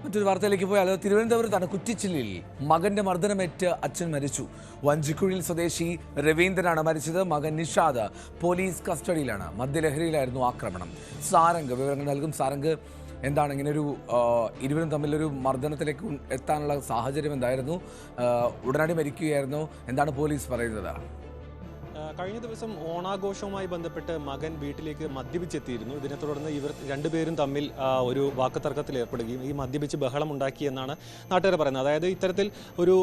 മറ്റൊരു വാർത്തയിലേക്ക് പോയാൽ തിരുവനന്തപുരത്താണ് കുറ്റിച്ചില്ലിൽ മകന്റെ മർദ്ദനമേറ്റ് അച്ഛൻ മരിച്ചു. വഞ്ചിക്കുഴിയിൽ സ്വദേശി രവീന്ദ്രനാണ് മരിച്ചത്. മകൻ നിഷാദ് പോലീസ് കസ്റ്റഡിയിലാണ്. മദ്യലഹരിയിലായിരുന്നു ആക്രമണം. സാരംഗ് വിവരങ്ങൾ നൽകും. സാരംഗ്, എന്താണ് ഇങ്ങനൊരു ഇരുവരും തമ്മിലൊരു മർദ്ദനത്തിലേക്ക് എത്താനുള്ള സാഹചര്യം എന്തായിരുന്നു? ഉടനടി മരിക്കുകയായിരുന്നു. എന്താണ് പോലീസ് പറയുന്നത്? കഴിഞ്ഞ ദിവസം ഓണാഘോഷവുമായി ബന്ധപ്പെട്ട് മകൻ വീട്ടിലേക്ക് മദ്യപിച്ചെത്തിയിരുന്നു. ഇതിനെ തുടർന്ന് ഇവർ രണ്ടുപേരും തമ്മിൽ ഒരു വാക്കുതർക്കത്തിൽ ഏർപ്പെടുകയും ഈ മദ്യപിച്ച് ബഹളം ഉണ്ടാക്കി എന്നാണ് നാട്ടുകാർ പറയുന്നത്. അതായത് ഇത്തരത്തിൽ ഒരു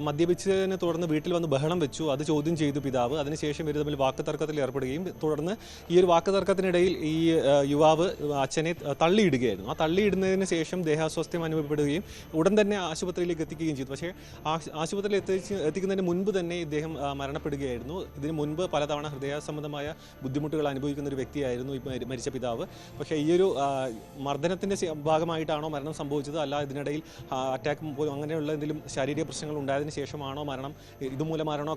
മദ്യപിച്ചതിനെ തുടർന്ന് വീട്ടിൽ വന്ന് ബഹളം വെച്ചു, അത് ചോദ്യം ചെയ്തു പിതാവ്. അതിനുശേഷം ഇവർ തമ്മിൽ വാക്കുതർക്കത്തിൽ ഏർപ്പെടുകയും തുടർന്ന് ഈ ഒരു വാക്കുതർക്കത്തിനിടയിൽ ഈ യുവാവ് അച്ഛനെ തള്ളിയിടുകയായിരുന്നു. ആ തള്ളിയിടുന്നതിന് ശേഷം ദേഹാസ്വാസ്ഥ്യം അനുഭവപ്പെടുകയും ഉടൻ തന്നെ ആശുപത്രിയിലേക്ക് എത്തിക്കുകയും ചെയ്തു. പക്ഷേ ആശുപത്രിയിൽ എത്തിക്കുന്നതിന് മുൻപ് തന്നെ ഇദ്ദേഹം മരണപ്പെടുകയായിരുന്നു. ഇതിന് മുൻപ് പലതവണ ഹൃദയ സംബന്ധമായ ബുദ്ധിമുട്ടുകൾ അനുഭവിക്കുന്ന ഒരു വ്യക്തിയായിരുന്നു ഈ മരിച്ച പിതാവ്. പക്ഷേ ഈ ഒരു മർദ്ദനത്തിൻ്റെ ഭാഗമായിട്ടാണോ മരണം സംഭവിച്ചത്, അല്ല ഇതിനിടയിൽ അറ്റാക്ക് പോലും അങ്ങനെയുള്ള എന്തെങ്കിലും ശാരീരിക പ്രശ്നങ്ങൾ ഉണ്ടായതിനു ശേഷമാണോ ഇതുമൂലമാണോ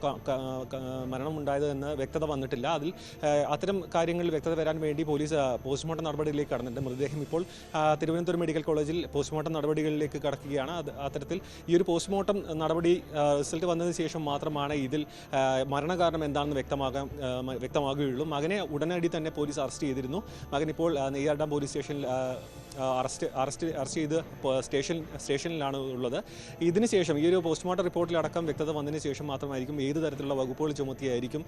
മരണം ഉണ്ടായത് എന്ന് വ്യക്തത വന്നിട്ടില്ല. അതിൽ അത്തരം കാര്യങ്ങളിൽ വ്യക്തത വരാൻ വേണ്ടി പോലീസ് പോസ്റ്റ്മോർട്ടം നടപടികളിലേക്ക് കടന്നിട്ടുണ്ട്. മൃതദേഹം ഇപ്പോൾ തിരുവനന്തപുരം മെഡിക്കൽ കോളേജിൽ പോസ്റ്റ്മോർട്ടം നടപടികളിലേക്ക് കടക്കുകയാണ്. അത്തരത്തിൽ ഈ ഒരു പോസ്റ്റ്മോർട്ടം നടപടി റിസൾട്ട് വന്നതിന് ശേഷം മാത്രമാണ് ഇതിൽ മരണകാരണം എന്താണെന്ന് വ്യക്തമാകുകയുള്ളൂ. മകനെ ഉടനടി തന്നെ പോലീസ് അറസ്റ്റ് ചെയ്തിരുന്നു. മകൻ ഇപ്പോൾ നെയ്യാർഡാം പോലീസ് സ്റ്റേഷനിൽ അറസ്റ്റ് ചെയ്ത് സ്റ്റേഷനിലാണ് ഉള്ളത്. ഇതിനുശേഷം ഈ ഒരു പോസ്റ്റ്മോർട്ടം റിപ്പോർട്ടിലടക്കം വ്യക്തത വന്നതിന് ശേഷം മാത്രമായിരിക്കും ഏത് തരത്തിലുള്ള വകുപ്പുകൾ ചുമത്തിയായിരിക്കും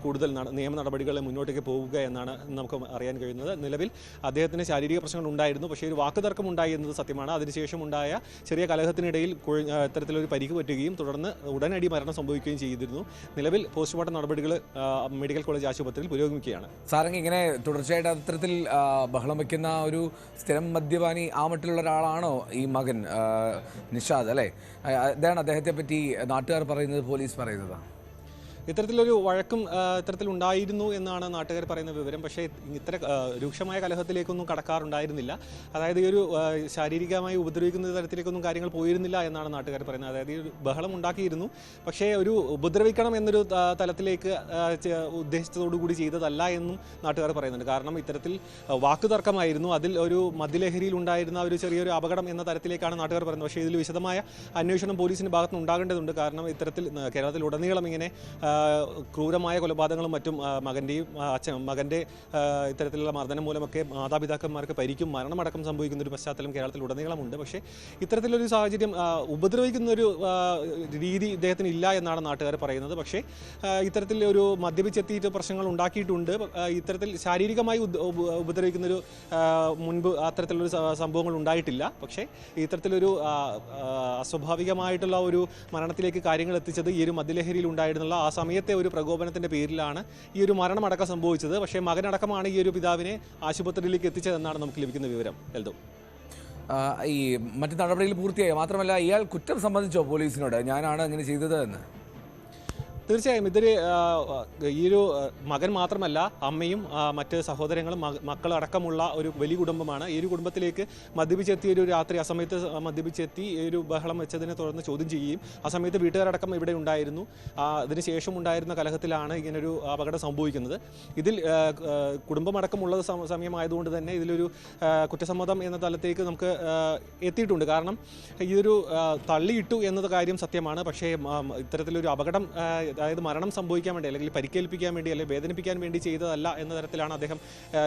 കൂടുതൽ നിയമ നടപടികളെ മുന്നോട്ടേക്ക് പോവുക എന്നാണ് നമുക്ക് അറിയാൻ കഴിയുന്നത്. നിലവിൽ അദ്ദേഹത്തിന് ശാരീരിക പ്രശ്നങ്ങൾ ഉണ്ടായിരുന്നു. പക്ഷേ ഒരു വാക്കുതർക്കം ഉണ്ടായി എന്നത് സത്യമാണ്. അതിനുശേഷം ഉണ്ടായ ചെറിയ കലഹത്തിനിടയിൽ ഇത്തരത്തിലൊരു പരിക്ക് പറ്റുകയും തുടർന്ന് ഉടനടി മരണം സംഭവിക്കുകയും ചെയ്തിരുന്നു. നിലവിൽ പോസ്റ്റ്മോർട്ടം നടപടികൾ മെഡിക്കൽ കോളേജ് ആശുപത്രിയിൽ പുരോഗമിക്കുകയാണ്. സാരംഗ്, ഇങ്ങനെ തുടർച്ചയായിട്ട് അത്തരത്തിൽ ബഹളം വയ്ക്കുന്ന ഒരു സ്ഥിരം മദ്യപാനി ആ മട്ടിലുള്ള ഒരാളാണോ ഈ മകൻ നിഷാദ്, അല്ലേ? ഇതാണ് അദ്ദേഹത്തെ പറ്റി നാട്ടുകാർ പറയുന്നത്, പോലീസ് പറയുന്നത്? ഇത്തരത്തിലൊരു വഴക്കും ഇത്തരത്തിലുണ്ടായിരുന്നു എന്നാണ് നാട്ടുകാർ പറയുന്ന വിവരം. പക്ഷേ ഇത്തരം രൂക്ഷമായ കലഹത്തിലേക്കൊന്നും കടക്കാറുണ്ടായിരുന്നില്ല. അതായത് ഈ ഒരു ശാരീരികമായി ഉപദ്രവിക്കുന്ന തരത്തിലേക്കൊന്നും കാര്യങ്ങൾ പോയിരുന്നില്ല എന്നാണ് നാട്ടുകാർ പറയുന്നത്. അതായത് ഈ ബഹളം ഉണ്ടാക്കിയിരുന്നു, പക്ഷേ ഒരു ഉപദ്രവിക്കണം എന്നൊരു തലത്തിലേക്ക് ഉദ്ദേശത്തോടുകൂടി ചെയ്തതല്ല എന്നും നാട്ടുകാർ പറയുന്നുണ്ട്. കാരണം ഇത്തരത്തിൽ വാക്കുതർക്കമായിരുന്നു. അതിൽ ഒരു മദ്യലഹരിയിൽ ഉണ്ടായിരുന്ന ഒരു ചെറിയൊരു അപകടം എന്ന തരത്തിലേക്കാണ് നാട്ടുകാർ പറയുന്നത്. പക്ഷേ ഇതിൽ വിശദമായ അന്വേഷണം പോലീസിൻ്റെ ഭാഗത്തുനിന്ന് ഉണ്ടാകേണ്ടതുണ്ട്. കാരണം ഇത്തരത്തിൽ കേരളത്തിലുടനീളം ഇങ്ങനെ ക്രൂരമായ കൊലപാതകങ്ങളും മറ്റും മകൻ്റെ ഇത്തരത്തിലുള്ള മർദ്ദനം മൂലമൊക്കെ മാതാപിതാക്കന്മാർക്ക് പരിക്കും മരണമടക്കം സംഭവിക്കുന്ന ഒരു പശ്ചാത്തലം കേരളത്തിൽ ഉടനീളമുണ്ട്. പക്ഷേ ഇത്തരത്തിലൊരു സാഹചര്യം ഉപദ്രവിക്കുന്നൊരു രീതി ഇദ്ദേഹത്തിന് ഇല്ല എന്നാണ് നാട്ടുകാർ പറയുന്നത്. പക്ഷേ ഇത്തരത്തിലൊരു മദ്യപിച്ചെത്തിയിട്ട് പ്രശ്നങ്ങൾ ഉണ്ടാക്കിയിട്ടുണ്ട്. ഇത്തരത്തിൽ ശാരീരികമായി ഉപദ്രവിക്കുന്നൊരു മുൻപ് അത്തരത്തിലൊരു സംഭവങ്ങൾ ഉണ്ടായിട്ടില്ല. പക്ഷേ ഇത്തരത്തിലൊരു അസ്വാഭാവികമായിട്ടുള്ള ഒരു മരണത്തിലേക്ക് കാര്യങ്ങൾ എത്തിച്ചത് ഈ ഒരു മദ്യലഹരിയിൽ ഉണ്ടായിരുന്നുള്ള ആ സമയത്തെ ഒരു പ്രകോപനത്തിൻ്റെ പേരിലാണ് ഈ ഒരു മരണമടക്കം സംഭവിച്ചത്. പക്ഷേ മകനടക്കമാണ് ഈ ഒരു പിതാവിനെ ആശുപത്രിയിലേക്ക് എത്തിച്ചതെന്നാണ് നമുക്ക് ലഭിക്കുന്ന വിവരം. എൽദോ, ഈ മറ്റു നടപടികൾ പൂർത്തിയായി. മാത്രമല്ല, ഇയാൾ കുറ്റം സംബന്ധിച്ചോ പോലീസിനോട്, ഞാനാണ് അങ്ങനെ ചെയ്തത് എന്ന്? തീർച്ചയായും ഇതിൽ ഈ ഒരു മകൻ മാത്രമല്ല, അമ്മയും മറ്റ് സഹോദരങ്ങളും മക്കളടക്കമുള്ള ഒരു വലിയ കുടുംബമാണ്. ഈ ഒരു കുടുംബത്തിലേക്ക് മദ്യപിച്ചെത്തിയ ഒരു രാത്രി അസമയത്ത് മദ്യപിച്ചെത്തി ഈ ഒരു ബഹളം വെച്ചതിനെ തുടർന്ന് ചോദ്യം ചെയ്യുകയും ആ സമയത്ത് വീട്ടുകാരടക്കം ഇവിടെ ഉണ്ടായിരുന്നു. അതിനുശേഷം ഉണ്ടായിരുന്ന കലഹത്തിലാണ് ഇങ്ങനൊരു അപകടം സംഭവിക്കുന്നത്. ഇതിൽ കുടുംബമടക്കമുള്ള സമയമായതുകൊണ്ട് തന്നെ ഇതിലൊരു കുറ്റസമ്മതം എന്ന തലത്തേക്ക് നമുക്ക് എത്തിയിട്ടുണ്ട്. കാരണം ഈ ഒരു തള്ളിയിട്ടു എന്നത് കാര്യം സത്യമാണ്. പക്ഷേ ഇത്തരത്തിലൊരു അപകടം, അതായത് മരണം സംഭവിക്കാൻ വേണ്ടി അല്ലെങ്കിൽ പരിക്കേൽപ്പിക്കാൻ വേണ്ടി അല്ലെങ്കിൽ വേദനിപ്പിക്കാൻ വേണ്ടി ചെയ്തതല്ല എന്ന തരത്തിലാണ് അദ്ദേഹം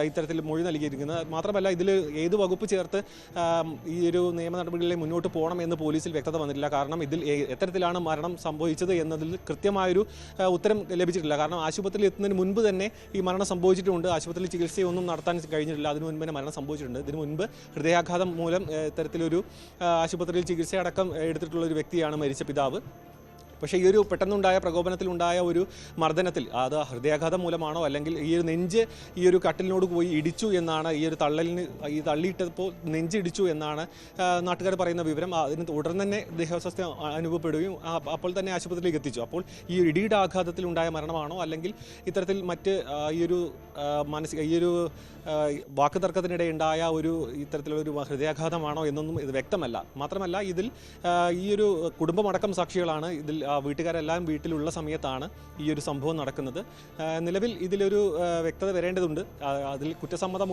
ഇത്തരത്തിൽ മൊഴി നൽകിയിരിക്കുന്നത്. മാത്രമല്ല, ഇതിൽ ഏത് വകുപ്പ് ചേർത്ത് ഈ ഒരു നിയമ നടപടികളിൽ മുന്നോട്ട് പോകണം എന്ന് പോലീസിൽ വ്യക്തത വന്നിട്ടില്ല. കാരണം ഇതിൽ എത്തരത്തിലാണ് മരണം സംഭവിച്ചത് എന്നതിൽ കൃത്യമായൊരു ഉത്തരം ലഭിച്ചിട്ടില്ല. കാരണം ആശുപത്രിയിൽ എത്തുന്നതിന് മുൻപ് തന്നെ ഈ മരണം സംഭവിച്ചിട്ടുണ്ട്. ആശുപത്രിയിൽ ചികിത്സയൊന്നും നടത്താൻ കഴിഞ്ഞിട്ടില്ല. അതിനു മുൻപ് തന്നെ മരണം സംഭവിച്ചിട്ടുണ്ട്. ഇതിനു മുൻപ് ഹൃദയാഘാതം മൂലം ഇത്തരത്തിലൊരു ആശുപത്രിയിൽ ചികിത്സയടക്കം എടുത്തിട്ടുള്ള ഒരു വ്യക്തിയാണ് മരിച്ച പിതാവ്. പക്ഷേ ഈ ഒരു പെട്ടെന്നുണ്ടായ പ്രകോപനത്തിലുണ്ടായ ഒരു മർദ്ദനത്തിൽ അത് ഹൃദയാഘാതം മൂലമാണോ അല്ലെങ്കിൽ ഈ ഒരു നെഞ്ച് ഈ ഒരു കട്ടിലിനോട് പോയി ഇടിച്ചു എന്നാണ്, ഈ ഒരു തള്ളിയിട്ടപ്പോൾ നെഞ്ചിടിച്ചു എന്നാണ് നാട്ടുകാർ പറയുന്ന വിവരം. അതിന് ഉടൻ തന്നെ ദേഹാസ്വാസ്ഥ്യം അനുഭവപ്പെടുകയും അപ്പോൾ തന്നെ ആശുപത്രിയിലേക്ക് എത്തിച്ചു. അപ്പോൾ ഈ ഇടിയുടെ ആഘാതത്തിലുണ്ടായ മരണമാണോ അല്ലെങ്കിൽ ഇത്തരത്തിൽ മറ്റ് ഈ ഒരു വാക്കുതർക്കത്തിനിടെ ഉണ്ടായ ഒരു ഇത്തരത്തിലൊരു ഹൃദയാഘാതമാണോ എന്നൊന്നും ഇത് വ്യക്തമല്ല. മാത്രമല്ല, ഇതിൽ ഈ ഒരു കുടുംബമടക്കം സാക്ഷികളാണ്. ഇതിൽ വീട്ടുകാരെല്ലാം വീട്ടിലുള്ള സമയത്താണ് ഈ ഒരു സംഭവം നടക്കുന്നത്. നിലവിൽ ഇതിലൊരു വ്യക്തത വരേണ്ടതുണ്ട്. അതിൽ കുറ്റസമ്മത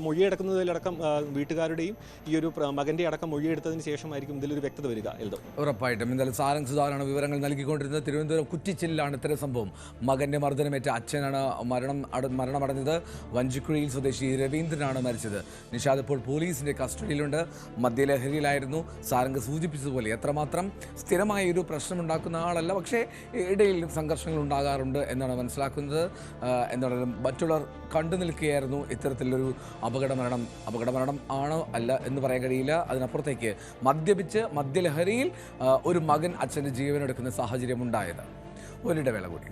മൊഴിയെടുക്കുന്നതിലടക്കം വീട്ടുകാരുടെയും ഈ ഒരു മകൻ്റെ അടക്കം മൊഴിയെടുത്തതിന് ശേഷമായിരിക്കും ഇതിലൊരു വ്യക്തത വരിക. ഉറപ്പായിട്ടും. എന്തായാലും സാരംഗ് സുധാകരാണ് വിവരങ്ങൾ നൽകിക്കൊണ്ടിരുന്നത്. തിരുവനന്തപുരം കുറ്റിച്ചില്ലാണ് ഇത്തരം സംഭവം. മകന്റെ മർദ്ദനമേറ്റ അച്ഛനാണ് മരണമടഞ്ഞത്. വഞ്ചിക്കുഴിയിൽ സ്വദേശി രവീന്ദ്രനാണ് മരിച്ചത്. നിഷാദ് ഇപ്പോൾ പോലീസിന്റെ കസ്റ്റഡിയിലുണ്ട്. മദ്യലഹരിയിലായിരുന്നു. സാരംഗ് സൂചിപ്പിച്ചതുപോലെ എത്രമാത്രം സ്ഥിരമായ ഒരു പ്രശ്നമുണ്ടാക്കുന്ന ആളല്ല, പക്ഷേ ഇടയിൽ സംഘർഷങ്ങൾ ഉണ്ടാകാറുണ്ട് എന്നാണ് മനസ്സിലാക്കുന്നത്. എന്തായാലും മറ്റുള്ളവർ കണ്ടു നിൽക്കുകയായിരുന്നു ഇത്തരത്തിലൊരു അപകടമരണം ആണോ അല്ല എന്ന് പറയാൻ കഴിയില്ല. അതിനപ്പുറത്തേക്ക് മദ്യപിച്ച് മദ്യലഹരിയിൽ ഒരു മകൻ അച്ഛൻ്റെ ജീവനെടുക്കുന്ന സാഹചര്യം ഉണ്ടായത്. ഒരിടവേള കൂടി.